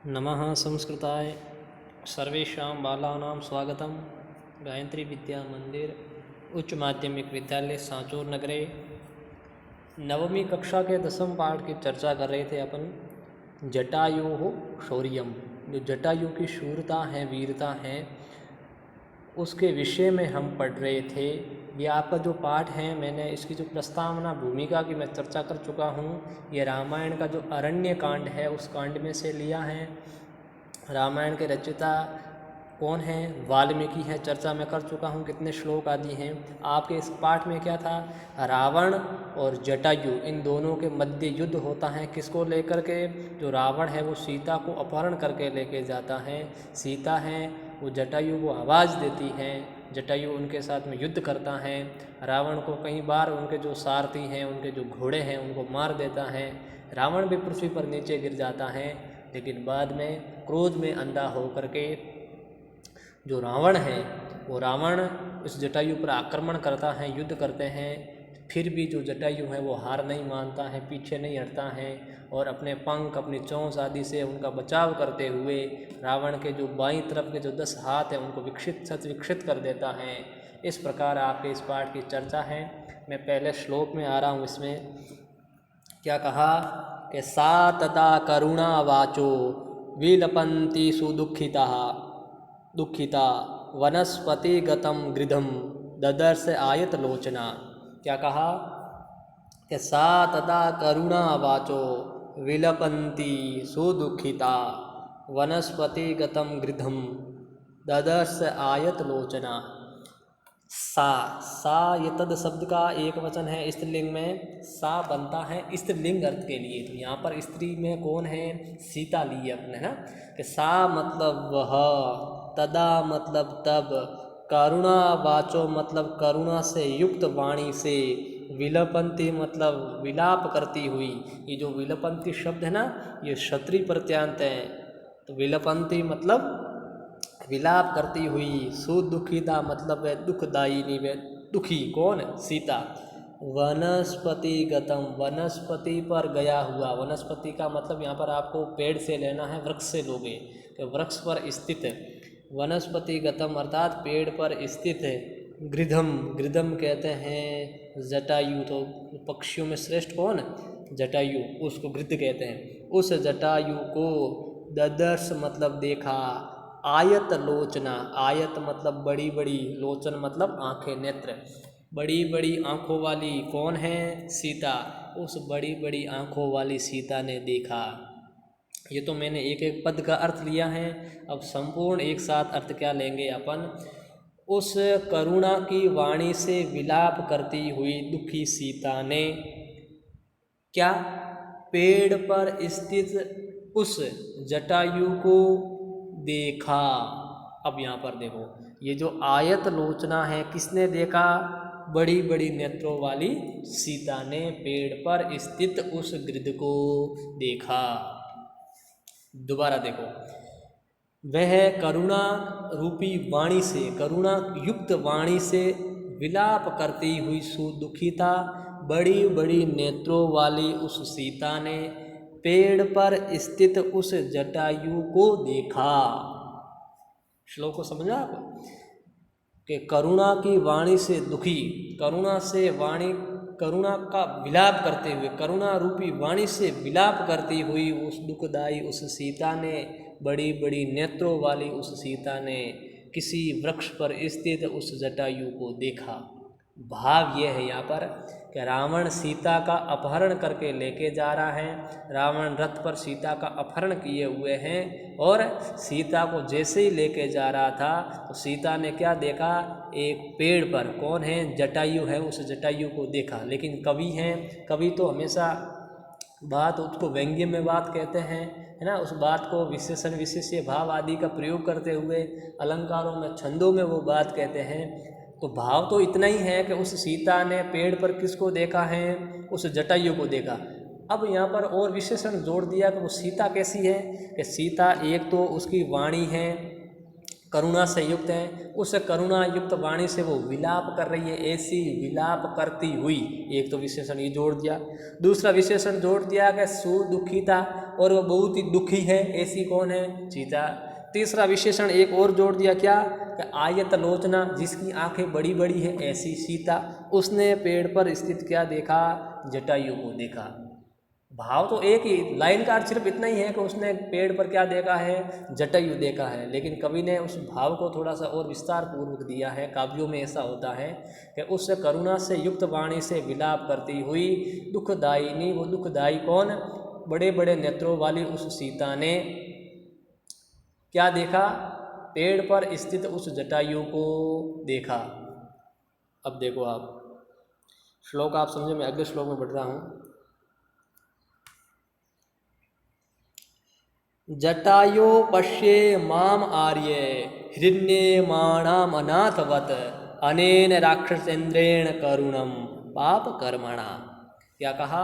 नमः संस्कृताय सर्वेषां बालानां स्वागतं गायत्री विद्या मंदिर उच्च माध्यमिक विद्यालय सांचौर नगरे। नवमी कक्षा के 10वें पाठ की चर्चा कर रहे थे अपन। जटायुः शौर्यम, जो जटायु की शूरता है, वीरता है, उसके विषय में हम पढ़ रहे थे। ये आपका जो पाठ है, मैंने इसकी जो प्रस्तावना भूमिका की मैं चर्चा कर चुका हूँ। ये रामायण का जो अरण्य कांड है उस कांड में से लिया है। रामायण के रचयिता कौन है? वाल्मीकि है। चर्चा मैं कर चुका हूँ, कितने श्लोक आदि हैं। आपके इस पाठ में क्या था? रावण और जटायु, इन दोनों के मध्य युद्ध होता है। किसको लेकर के? जो रावण है वो सीता को अपहरण करके लेके जाता है। सीता है वो जटायु को आवाज़ देती है, जटायु उनके साथ में युद्ध करता है। रावण को कई बार उनके जो सारथी हैं, उनके जो घोड़े हैं, उनको मार देता है। रावण भी पृथ्वी पर नीचे गिर जाता है। लेकिन बाद में क्रोध में अंधा होकर के जो रावण है, वो रावण उस जटायु पर आक्रमण करता है, युद्ध करते हैं। फिर भी जो जटायु है वो हार नहीं मानता है, पीछे नहीं हटता है और अपने पंख, अपनी चोंच आदि से उनका बचाव करते हुए रावण के जो बाईं तरफ के जो 10 हाथ हैं उनको विक्षित कर देता है। इस प्रकार आपके इस पाठ की चर्चा है। मैं पहले श्लोक में आ रहा हूँ। इसमें क्या कहा कि सा तदा करुणा वाचो विलपन्ति दुखिता वनस्पतिगतं गृधम ददर्श आयत लोचना। क्या कहा कि सा तदा करुणा वाचो विलपन्ति सुदुखिता वनस्पतिगतं गृधम ददर्श आयत लोचना। सा ये तद शब्द का एक वचन है। स्त्रीलिंग में सा बनता है स्त्रीलिंग अर्थ के लिए। तो यहाँ पर स्त्री में कौन है? सीता ली अपने, है कि सा मतलब वह, तदा मतलब तब, करुणा वाचो मतलब करुणा से युक्त वाणी से, विलपंती मतलब विलाप करती हुई। ये जो विलपंती शब्द है ना, ये क्षत्रिय प्रत्यांत है। तो विलपंती मतलब विलाप करती हुई, सुदुखिता मतलब वह दुखदायिनी, वह दुखी। कौन? सीता। वनस्पतिगतम, वनस्पति पर गया हुआ। वनस्पति का मतलब यहाँ पर आपको पेड़ से लेना है, वृक्ष से लोगे तो वृक्ष पर स्थित है। वनस्पतिगतम अर्थात पेड़ पर स्थित है। गृधम, गृधम कहते हैं जटायु। तो पक्षियों में श्रेष्ठ कौन? जटायु, उसको गृध कहते हैं। उस जटायु को ददर्श मतलब देखा, आयत लोचना, आयत मतलब बड़ी बड़ी, लोचन मतलब आंखें, नेत्र। बड़ी बड़ी आंखों वाली कौन है? सीता। उस बड़ी बड़ी आंखों वाली सीता ने देखा। ये तो मैंने एक एक पद का अर्थ लिया है। अब संपूर्ण एक साथ अर्थ क्या लेंगे अपन? उस करुणा की वाणी से विलाप करती हुई दुखी सीता ने क्या? पेड़ पर स्थित उस जटायु को देखा। अब यहाँ पर देखो, ये जो आयत लोचना है, किसने देखा? बड़ी बड़ी नेत्रों वाली सीता ने पेड़ पर स्थित उस गृध को देखा। दोबारा देखो, वह करुणा रूपी वाणी से, करुणा युक्त वाणी से विलाप करती हुई सुदुखिता बड़ी बड़ी नेत्रों वाली उस सीता ने पेड़ पर स्थित उस जटायु को देखा। श्लोक को समझा आप? कि करुणा की वाणी से दुखी, करुणा से वाणी, करुणा का विलाप करते हुए, करुणा रूपी वाणी से विलाप करती हुई उस दुखदाई उस सीता ने, बड़ी बड़ी नेत्रों वाली उस सीता ने किसी वृक्ष पर स्थित उस जटायु को देखा। भाव ये है यहाँ पर कि रावण सीता का अपहरण करके लेके जा रहा है। रावण रथ पर सीता का अपहरण किए हुए हैं और सीता को जैसे ही लेके जा रहा था तो सीता ने क्या देखा? एक पेड़ पर कौन है? जटायु है। उस जटायु को देखा। लेकिन कवि हैं, कवि तो हमेशा बात उसको व्यंग्य में बात कहते हैं, है ना। उस बात को विशेषण, विशेष्य भाव आदि का प्रयोग करते हुए अलंकारों में, छंदों में वो बात कहते हैं। तो भाव तो इतना ही है कि उस सीता ने पेड़ पर किसको देखा है? उस जटायु को देखा। अब यहाँ पर और विशेषण जोड़ दिया कि वो सीता कैसी है? कि सीता एक तो उसकी वाणी है, करुणा से युक्त हैं, उस करुणा युक्त वाणी से वो विलाप कर रही है, ऐसी विलाप करती हुई। एक तो विशेषण ये जोड़ दिया, दूसरा विशेषण जोड़ दिया कि सुदुखिता, और वो बहुत ही दुखी है, ऐसी कौन है? सीता। तीसरा विशेषण एक और जोड़ दिया, क्या? कि आयत लोचना, जिसकी आंखें बड़ी बड़ी है, ऐसी सीता। उसने पेड़ पर स्थित क्या देखा? जटायु को देखा। भाव तो एक ही, लाइन का अर्थ सिर्फ इतना ही है कि उसने पेड़ पर क्या देखा है? जटायु देखा है, लेकिन कवि ने उस भाव को थोड़ा सा और विस्तार पूर्वक दिया है। काव्यों में ऐसा होता है कि उस करुणा से युक्त वाणी से विलाप करती हुई दुखदायिनी, वो दुखदायी कौन? बड़े बड़े नेत्रों वाली उस सीता ने क्या देखा? पेड़ पर स्थित उस जटायु को देखा। अब देखो आप श्लोक आप समझे, मैं अगले श्लोक में बढ़ रहा हूँ। जटायो पश्ये माम आर्य हिरण्यमाणाम अनाथवत अनेन राक्षसेन्द्रेण करुणम पाप कर्मणा। क्या कहा?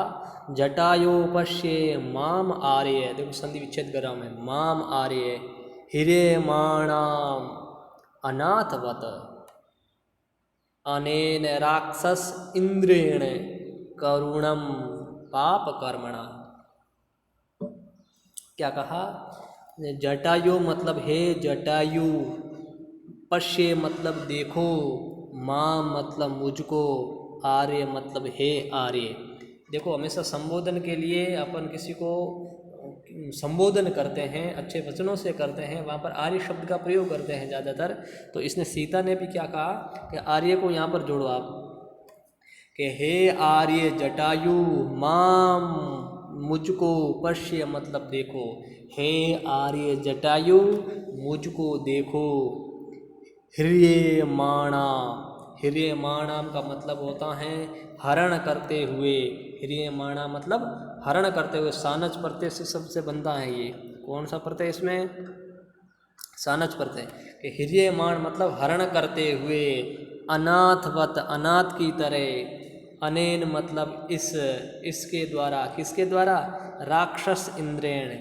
जटायो पश्ये माम आर्य, देखो संधि विच्छेद कर रहा हूं मैं, माम आर्य हिरण्यमाणाम अनाथवत अनेन राक्षस इंद्रेण करुणम पाप कर्मणा। क्या कहा? जटायु मतलब हे जटायु, पश्ये मतलब देखो, मां मतलब मुझको, आर्य मतलब हे आर्य। देखो हमेशा संबोधन के लिए अपन किसी को संबोधन करते हैं, अच्छे वचनों से करते हैं, वहाँ पर आर्य शब्द का प्रयोग करते हैं ज़्यादातर। तो इसने सीता ने भी क्या कहा कि आर्य को यहाँ पर जोड़ो आप, कि हे आर्य जटायु, माम मुझको, पश्य मतलब देखो, हे आर्य जटायु मुझको देखो, ह्रियमाणा, ह्रियमाणाम का मतलब होता है हरण करते हुए। ह्रियमाणा मतलब हरण करते हुए, सानच प्रत्यय से सबसे बनता है। ये कौन सा प्रत्यय इसमें? सानच प्रत्यय। कि ह्रियमाण मतलब हरण करते हुए, अनाथवत अनाथ की तरह, अनेन मतलब इसके द्वारा, किसके द्वारा? राक्षस इंद्रेण।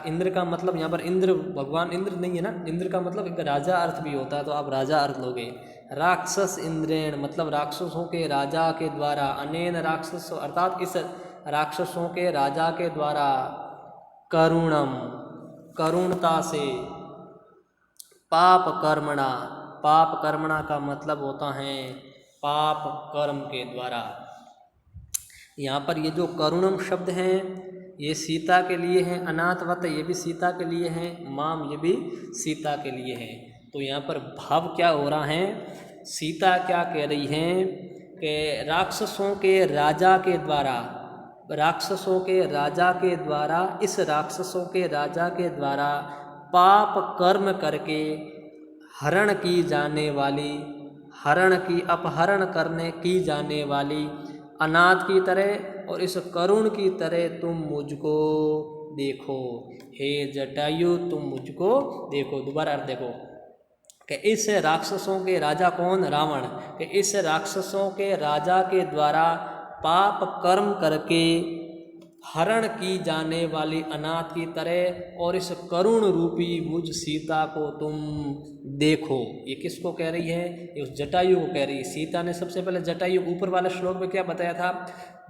इंद्र का मतलब यहाँ पर इंद्र भगवान इंद्र नहीं है ना, इंद्र का मतलब एक राजा अर्थ भी होता है, तो आप राजा अर्थ लोगे। राक्षस इंद्रेण मतलब राक्षसों के राजा के द्वारा, अनेन राक्षस अर्थात इस राक्षसों के राजा के द्वारा, करुणम करुणता से, पाप कर्मणा, पाप कर्मणा का मतलब होता है पाप कर्म के द्वारा। यहाँ पर ये जो करुणम शब्द हैं ये सीता के लिए हैं, अनाथवत ये भी सीता के लिए हैं, माम ये भी सीता के लिए हैं। तो यहाँ पर भाव क्या हो रहा है? सीता क्या कह रही हैं कि राक्षसों के राजा के द्वारा, राक्षसों के राजा के द्वारा, इस राक्षसों के राजा के द्वारा पाप कर्म करके हरण की जाने वाली, हरण की अपहरण करने की जाने वाली अनाथ की तरह और इस करुण की तरह तुम मुझको देखो। हे जटायु तुम मुझको देखो। दोबारा अर्थ देखो कि इस राक्षसों के राजा कौन? रावण। कि इस राक्षसों के राजा के द्वारा पाप कर्म करके हरण की जाने वाली अनाथ की तरह और इस करुण रूपी मुझ सीता को तुम देखो। ये किसको कह रही है? ये उस जटायु को कह रही है। सीता ने सबसे पहले जटायु, ऊपर वाले श्लोक में क्या बताया था,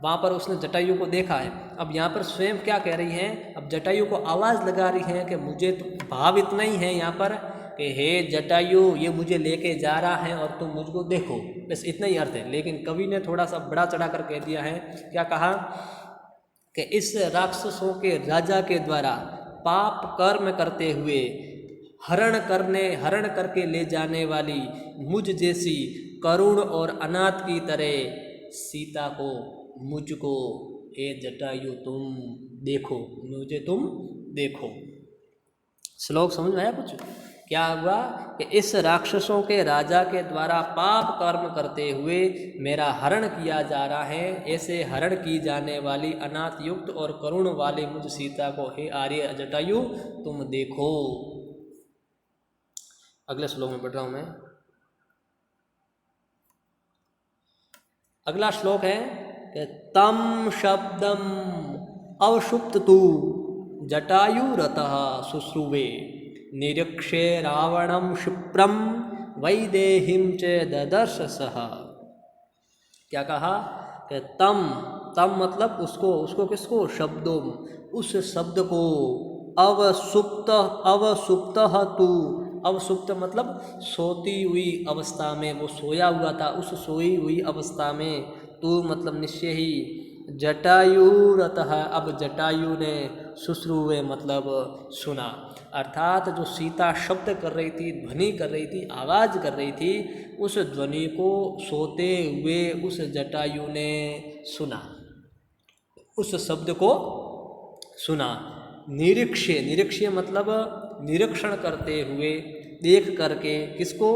वहाँ पर उसने जटायु को देखा है। अब यहाँ पर स्वयं क्या कह रही हैं? अब जटायु को आवाज़ लगा रही हैं कि मुझे तो भाव इतना ही है यहाँ पर कि हे जटायु ये मुझे लेके जा रहा है और तुम मुझको देखो, बस इतना ही अर्थ है। लेकिन कवि ने थोड़ा सा बड़ा चढ़ा कर कह दिया है। क्या कहा कि इस राक्षसों के राजा के द्वारा पाप कर्म करते हुए हरण करके ले जाने वाली मुझ जैसी करुण और अनाथ की तरह सीता को, मुझको हे जटायु तुम देखो, मुझे तुम देखो। श्लोक समझ में आया कुछ? क्या हुआ कि इस राक्षसों के राजा के द्वारा पाप कर्म करते हुए मेरा हरण किया जा रहा है, ऐसे हरण की जाने वाली अनाथ युक्त और करुण वाली मुझ सीता को हे आर्य जटायु तुम देखो। अगले श्लोक में बढ़ रहा हूं मैं। अगला श्लोक है कि तम शब्दम अवशुप्त तु जटायु रतः शुश्रुवे निरीक्षे रावणम क्षिप्रम वैदेहीं च ददर्श सः। क्या कहा कि तम, तम मतलब उसको, उसको किसको, शब्दों, उस शब्द को, अवसुप्त, अवसुप्त तू, अवसुप्त मतलब सोती हुई अवस्था में, वो सोया हुआ था, उस सोई हुई अवस्था में, तू मतलब निश्चय ही, जटायुरतः, अब जटायु ने, शुश्रूवे मतलब सुना, अर्थात जो सीता शब्द कर रही थी, ध्वनि कर रही थी, आवाज़ कर रही थी, उस ध्वनि को सोते हुए उस जटायु ने सुना, उस शब्द को सुना। निरीक्षे, निरीक्षे मतलब निरीक्षण करते हुए, देख करके, किसको,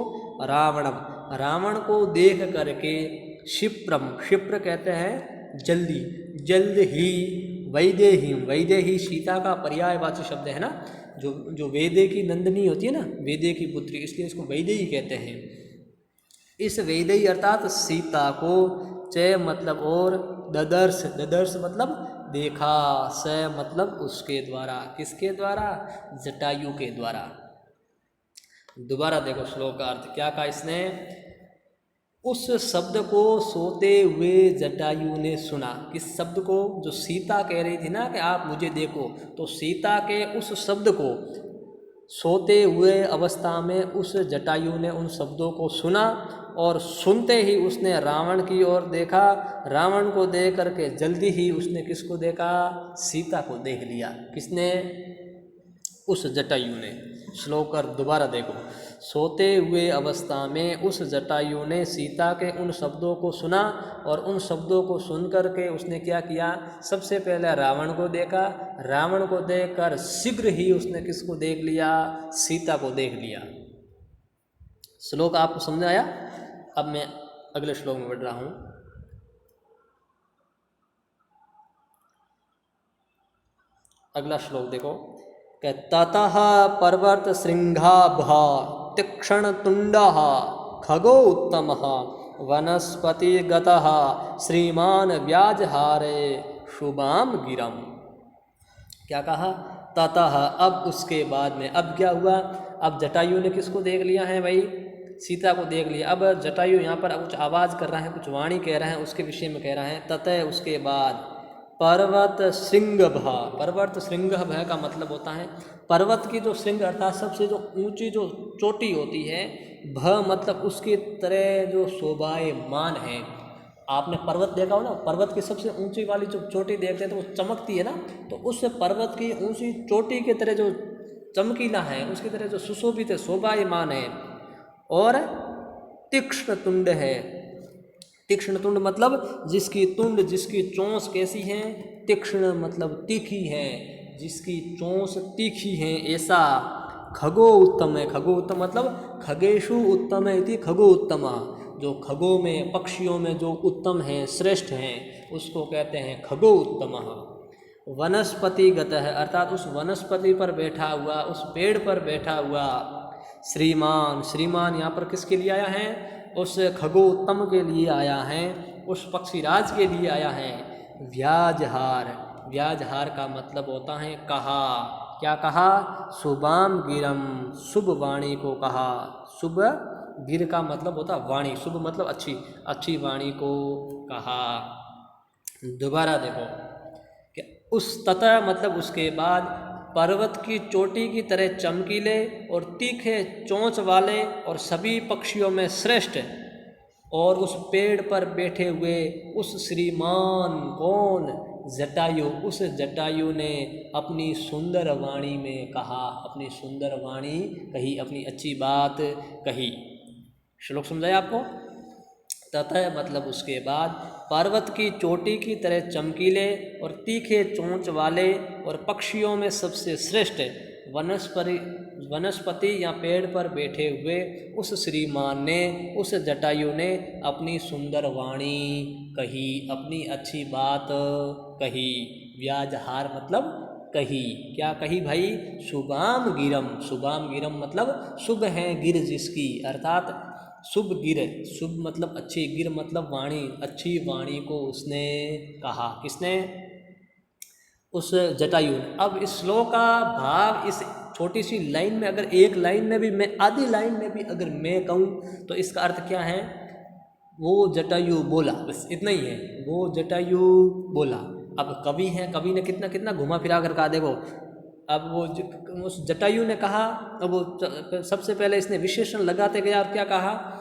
रावणम, रावण को देख करके, क्षिप्रम, क्षिप्र कहते हैं जल्दी, जल्द ही, वैदेही, वैदेही सीता का पर्यायवाची शब्द है ना, जो वैदेही नंदिनी होती है ना, वैदेही पुत्री, इसलिए इसको वैदेही कहते हैं। इस वैदेही अर्थात सीता को, च मतलब और, ददर्श, ददर्श मतलब देखा, स मतलब उसके द्वारा, किसके द्वारा, जटायु के द्वारा। दोबारा देखो श्लोक का अर्थ क्या कहा इसने, उस शब्द को सोते हुए जटायु ने सुना, किस शब्द को, जो सीता कह रही थी ना कि आप मुझे देखो, तो सीता के उस शब्द को सोते हुए अवस्था में उस जटायु ने उन शब्दों को सुना, और सुनते ही उसने रावण की ओर देखा, रावण को देख करके जल्दी ही उसने किसको देखा, सीता को देख लिया, किसने, उस जटायु ने। श्लोक कर दोबारा देखो, सोते हुए अवस्था में उस जटायु ने सीता के उन शब्दों को सुना, और उन शब्दों को सुन करके उसने क्या किया, सबसे पहले रावण को देखा, रावण को देखकर शीघ्र ही उसने किसको देख लिया, सीता को देख लिया। श्लोक आपको समझ आया। अब मैं अगले श्लोक में बढ़ रहा हूँ। अगला श्लोक देखो, कि ततः पर्वत श्रृंगाभ तीक्ष्ण तुंडः खगो उत्तमः वनस्पतिगतः श्रीमान व्याजहारे शुभाम गिरम। क्या कहा, ततः, अब उसके बाद में, अब क्या हुआ, अब जटायु ने किसको देख लिया है भाई, सीता को देख लिया। अब जटायु यहाँ पर कुछ आवाज़ कर रहा है, कुछ वाणी कह रहा है, उसके विषय में कह रहा है। ततः उसके बाद, पर्वत श्रृंगभ, पर्वत श्रृंगभ का मतलब होता है पर्वत की जो श्रृंग अर्थात सबसे जो ऊंची जो चोटी होती है, भ मतलब उसकी तरह जो शोभायमान है। आपने पर्वत देखा हो ना, पर्वत की सबसे ऊंची वाली जो चोटी देखते हैं तो वो चमकती है ना, तो उस पर्वत की ऊंची चोटी की तरह जो चमकीला है, उसकी तरह जो सुशोभित है, शोभायमान है, और तीक्ष्ण तुंड है। तीक्ष्ण तुंड मतलब जिसकी तुंड, जिसकी चोंच कैसी है, तीक्ष्ण मतलब तीखी है, जिसकी चोंच तीखी है, ऐसा। खगो उत्तम है, खगो उत्तम मतलब खगेशु उत्तम है इति खगो उत्तम, जो खगों में, पक्षियों में जो उत्तम हैं, श्रेष्ठ हैं, उसको कहते हैं खगो उत्तम। वनस्पतिगत है अर्थात उस वनस्पति पर बैठा हुआ, उस पेड़ पर बैठा हुआ। श्रीमान, श्रीमान यहाँ पर किसके लिए आया है, उस खगोत्तम के लिए आया है, उस पक्षीराज के लिए आया है। व्याजहार, व्याजहार का मतलब होता है कहा। क्या कहा, शुभाम गिरम, शुभ वाणी को कहा। शुभ गिर का मतलब होता वाणी, शुभ मतलब अच्छी, अच्छी वाणी को कहा। दोबारा देखो कि उस ततः मतलब उसके बाद, पर्वत की चोटी की तरह चमकीले और तीखे चोंच वाले और सभी पक्षियों में श्रेष्ठ, और उस पेड़ पर बैठे हुए उस श्रीमान कौन, जटायु, उस जटायु ने अपनी सुंदर वाणी में कहा, अपनी सुंदर वाणी कही, अपनी अच्छी बात कही। श्लोक समझाया आपको। ततः मतलब उसके बाद, पर्वत की चोटी की तरह चमकीले और तीखे चोंच वाले और पक्षियों में सबसे श्रेष्ठ वनस्पति या पेड़ पर बैठे हुए उस श्रीमान ने, उस जटायु ने अपनी सुंदर वाणी कही, अपनी अच्छी बात कही। व्याजहार मतलब कही, क्या कही भाई, शुभाम गिरम, शुभाम गिरम मतलब शुभ है गिर जिसकी, अर्थात शुभ गिर, शुभ मतलब अच्छी, गिर मतलब वाणी, अच्छी वाणी को उसने कहा। किसने, उस जटायु ने। अब इस श्लोक का भाव इस छोटी सी लाइन में, अगर एक लाइन में भी मैं, आधी लाइन में भी अगर मैं कहूँ तो इसका अर्थ क्या है, वो जटायु बोला, बस इतना ही है, वो जटायु बोला। अब कवि है, कवि ने कितना कितना घुमा फिरा कर कहा, देखो अब वो उस जटायु ने कहा, अब वो सबसे पहले इसने विशेषण लगाते गया और क्या कहा,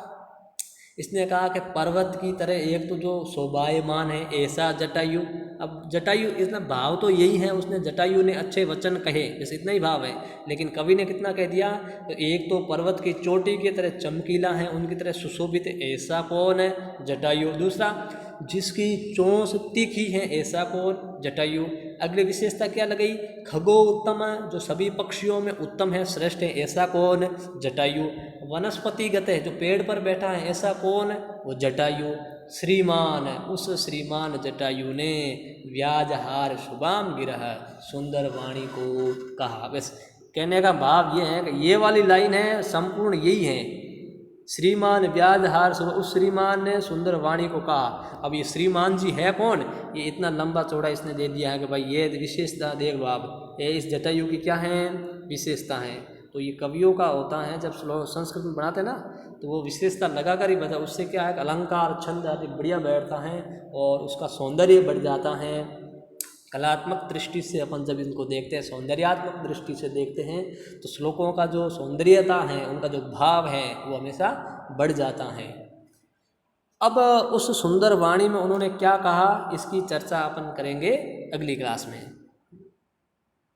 इसने कहा कि पर्वत की तरह एक तो जो शोभायमान है ऐसा जटायु। अब जटायु, इतना भाव तो यही है, उसने जटायु ने अच्छे वचन कहे, बस इतना ही भाव है, लेकिन कवि ने कितना कह दिया, तो एक तो पर्वत की चोटी की तरह चमकीला है, उनकी तरह सुशोभित ऐसा कौन है, जटायु। दूसरा, जिसकी चोंच तीखी है ऐसा कौन, जटायु। अगली विशेषता क्या लगाई, खगो उत्तम, जो सभी पक्षियों में उत्तम है, श्रेष्ठ है, ऐसा कौन, जटायु। वनस्पतिगत है, जो पेड़ पर बैठा है, ऐसा कौन, वो जटायु। श्रीमान, उस श्रीमान जटायु ने व्याजहार शुभाम गिरह, सुंदर वाणी को कहा। बस कहने का भाव ये है कि ये वाली लाइन है, संपूर्ण यही है, श्रीमान व्याजहार शुभ, उस श्रीमान ने सुंदर वाणी को कहा। अब ये श्रीमान जी है कौन, ये इतना लंबा चौड़ा इसने दे दिया है कि भाई ये विशेषता देख लो आप, ये इस जटायु की क्या है, विशेषता है। तो ये कवियों का होता है, जब श्लोक संस्कृत में बनाते हैं ना, तो वो विशेषता लगा कर ही बता, उससे क्या है, अलंकार छंद आदि बढ़िया बैठता है और उसका सौंदर्य बढ़ जाता है। कलात्मक दृष्टि से अपन जब इनको देखते हैं, सौंदर्यात्मक दृष्टि से देखते हैं, तो श्लोकों का जो सौंदर्यता है, उनका जो भाव है, वो हमेशा बढ़ जाता है। अब उस सुंदर वाणी में उन्होंने क्या कहा, इसकी चर्चा अपन करेंगे अगली क्लास में।